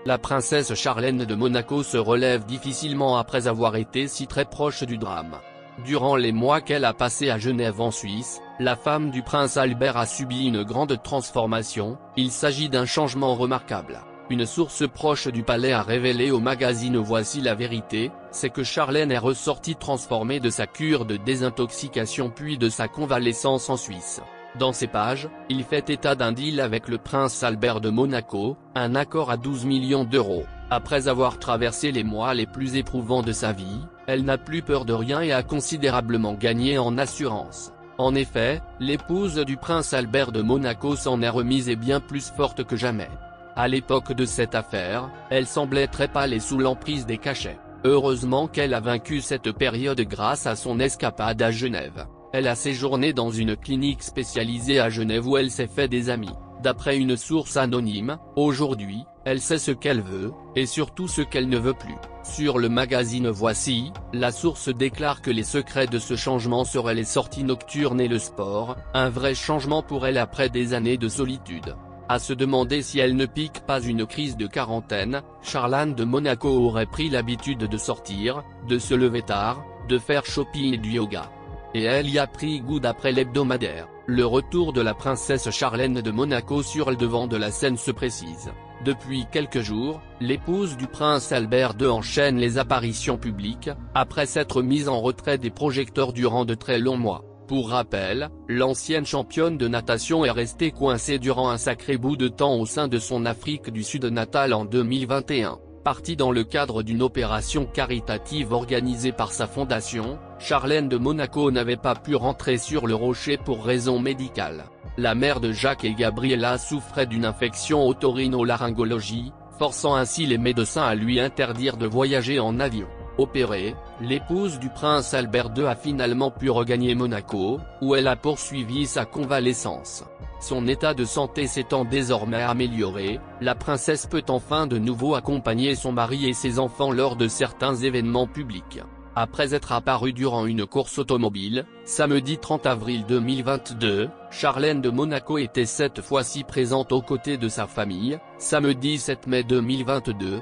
La princesse Charlène de Monaco se relève difficilement après avoir été si très proche du drame. Durant les mois qu'elle a passés à Genève en Suisse, la femme du prince Albert a subi une grande transformation. Il s'agit d'un changement remarquable. Une source proche du palais a révélé au magazine Voici la vérité, c'est que Charlène est ressortie transformée de sa cure de désintoxication puis de sa convalescence en Suisse. Dans ces pages, il fait état d'un deal avec le prince Albert de Monaco, un accord à 12 millions d'euros. Après avoir traversé les mois les plus éprouvants de sa vie, elle n'a plus peur de rien et a considérablement gagné en assurance. En effet, l'épouse du prince Albert de Monaco s'en est remise et bien plus forte que jamais. À l'époque de cette affaire, elle semblait très pâle et sous l'emprise des cachets. Heureusement qu'elle a vaincu cette période grâce à son escapade à Genève. Elle a séjourné dans une clinique spécialisée à Genève où elle s'est fait des amis. D'après une source anonyme, aujourd'hui, elle sait ce qu'elle veut, et surtout ce qu'elle ne veut plus. Sur le magazine Voici, la source déclare que les secrets de ce changement seraient les sorties nocturnes et le sport, un vrai changement pour elle après des années de solitude. À se demander si elle ne pique pas une crise de quarantaine, Charlène de Monaco aurait pris l'habitude de sortir, de se lever tard, de faire shopping et du yoga. Et elle y a pris goût d'après l'hebdomadaire. Le retour de la princesse Charlène de Monaco sur le devant de la scène se précise. Depuis quelques jours, l'épouse du prince Albert II enchaîne les apparitions publiques, après s'être mise en retrait des projecteurs durant de très longs mois. Pour rappel, l'ancienne championne de natation est restée coincée durant un sacré bout de temps au sein de son Afrique du Sud natale en 2021. Partie dans le cadre d'une opération caritative organisée par sa fondation, Charlène de Monaco n'avait pas pu rentrer sur le rocher pour raisons médicales. La mère de Jacques et Gabriella souffrait d'une infection otorhinolaryngologie, forçant ainsi les médecins à lui interdire de voyager en avion. Opérée, l'épouse du prince Albert II a finalement pu regagner Monaco, où elle a poursuivi sa convalescence. Son état de santé s'étant désormais amélioré, la princesse peut enfin de nouveau accompagner son mari et ses enfants lors de certains événements publics. Après être apparue durant une course automobile, samedi 30 avril 2022, Charlène de Monaco était cette fois-ci présente aux côtés de sa famille, samedi 7 mai 2022.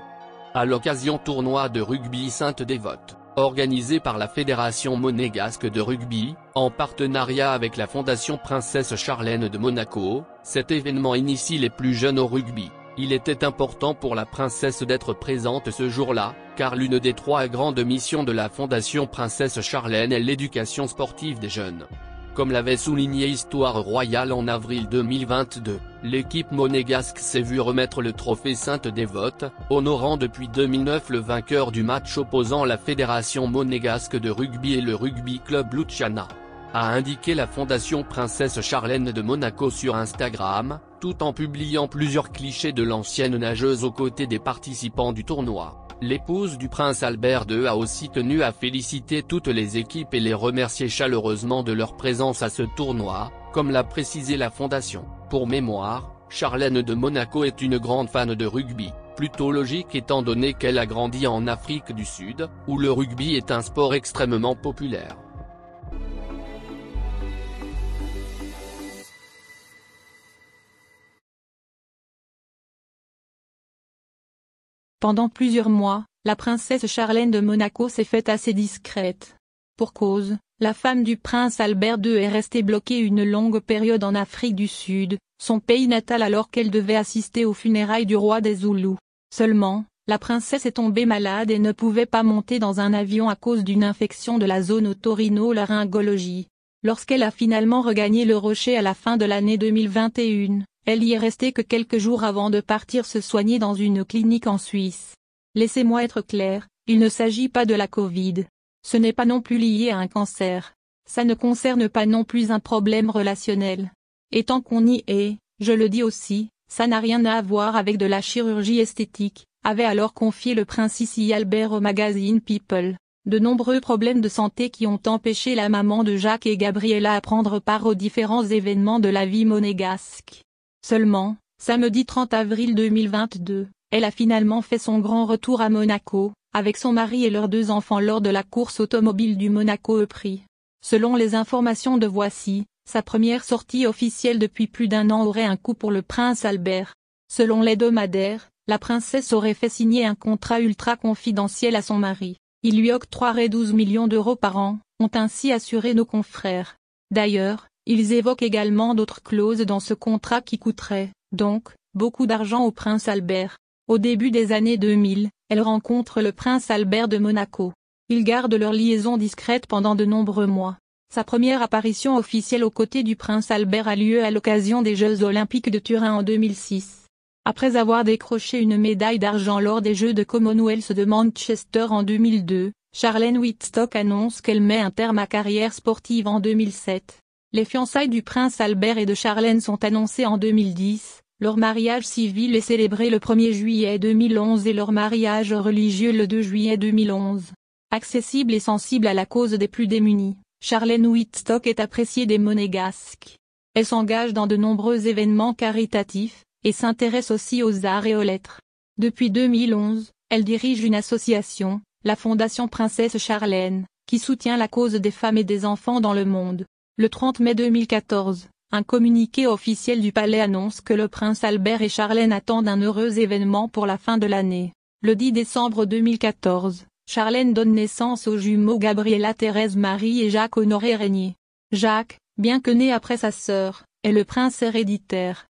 À l'occasion tournoi de rugby Sainte-Dévote, organisé par la Fédération monégasque de rugby, en partenariat avec la Fondation Princesse Charlène de Monaco, cet événement initie les plus jeunes au rugby. Il était important pour la princesse d'être présente ce jour-là, car l'une des 3 grandes missions de la Fondation Princesse Charlène est l'éducation sportive des jeunes. Comme l'avait souligné Histoire Royale en avril 2022, l'équipe monégasque s'est vue remettre le trophée Sainte-Dévote, honorant depuis 2009 le vainqueur du match opposant la Fédération monégasque de rugby et le Rugby Club Luciana. A indiqué la Fondation Princesse Charlène de Monaco sur Instagram, tout en publiant plusieurs clichés de l'ancienne nageuse aux côtés des participants du tournoi. L'épouse du prince Albert II a aussi tenu à féliciter toutes les équipes et les remercier chaleureusement de leur présence à ce tournoi, comme l'a précisé la fondation. Pour mémoire, Charlène de Monaco est une grande fan de rugby, plutôt logique étant donné qu'elle a grandi en Afrique du Sud, où le rugby est un sport extrêmement populaire. Pendant plusieurs mois, la princesse Charlène de Monaco s'est faite assez discrète. Pour cause, la femme du prince Albert II est restée bloquée une longue période en Afrique du Sud, son pays natal alors qu'elle devait assister aux funérailles du roi des Zoulous. Seulement, la princesse est tombée malade et ne pouvait pas monter dans un avion à cause d'une infection de la zone otorhinolaryngologie. Lorsqu'elle a finalement regagné le rocher à la fin de l'année 2021, elle y est restée que quelques jours avant de partir se soigner dans une clinique en Suisse. Laissez-moi être clair, il ne s'agit pas de la Covid. Ce n'est pas non plus lié à un cancer. Ça ne concerne pas non plus un problème relationnel. Et tant qu'on y est, je le dis aussi, ça n'a rien à voir avec de la chirurgie esthétique, avait alors confié le prince ici Albert au magazine People. De nombreux problèmes de santé qui ont empêché la maman de Jacques et Gabriella à prendre part aux différents événements de la vie monégasque. Seulement, samedi 30 avril 2022, elle a finalement fait son grand retour à Monaco, avec son mari et leurs 2 enfants lors de la course automobile du Monaco E-Prix. Selon les informations de Voici, sa première sortie officielle depuis plus d'1 an aurait un coût pour le prince Albert. Selon l'hebdomadaire, La princesse aurait fait signer un contrat ultra confidentiel à son mari. Il lui octroierait 12 millions d'euros par an, ont ainsi assuré nos confrères. D'ailleurs, ils évoquent également d'autres clauses dans ce contrat qui coûteraient, donc, beaucoup d'argent au prince Albert. Au début des années 2000, elle rencontre le prince Albert de Monaco. Ils gardent leur liaison discrète pendant de nombreux mois. Sa première apparition officielle aux côtés du prince Albert a lieu à l'occasion des Jeux Olympiques de Turin en 2006. Après avoir décroché une médaille d'argent lors des Jeux de Commonwealth de Manchester en 2002, Charlène Whitstock annonce qu'elle met un terme à carrière sportive en 2007. Les fiançailles du prince Albert et de Charlène sont annoncées en 2010, leur mariage civil est célébré le 1er juillet 2011 et leur mariage religieux le 2 juillet 2011. Accessible et sensible à la cause des plus démunis, Charlène Whitstock est appréciée des Monégasques. Elle s'engage dans de nombreux événements caritatifs, et s'intéresse aussi aux arts et aux lettres. Depuis 2011, elle dirige une association, la Fondation Princesse Charlène, qui soutient la cause des femmes et des enfants dans le monde. Le 30 mai 2014, un communiqué officiel du palais annonce que le prince Albert et Charlène attendent un heureux événement pour la fin de l'année. Le 10 décembre 2014, Charlène donne naissance aux jumeaux Gabriella Thérèse Marie et Jacques Honoré Régnier. Jacques, bien que né après sa sœur, est le prince héréditaire.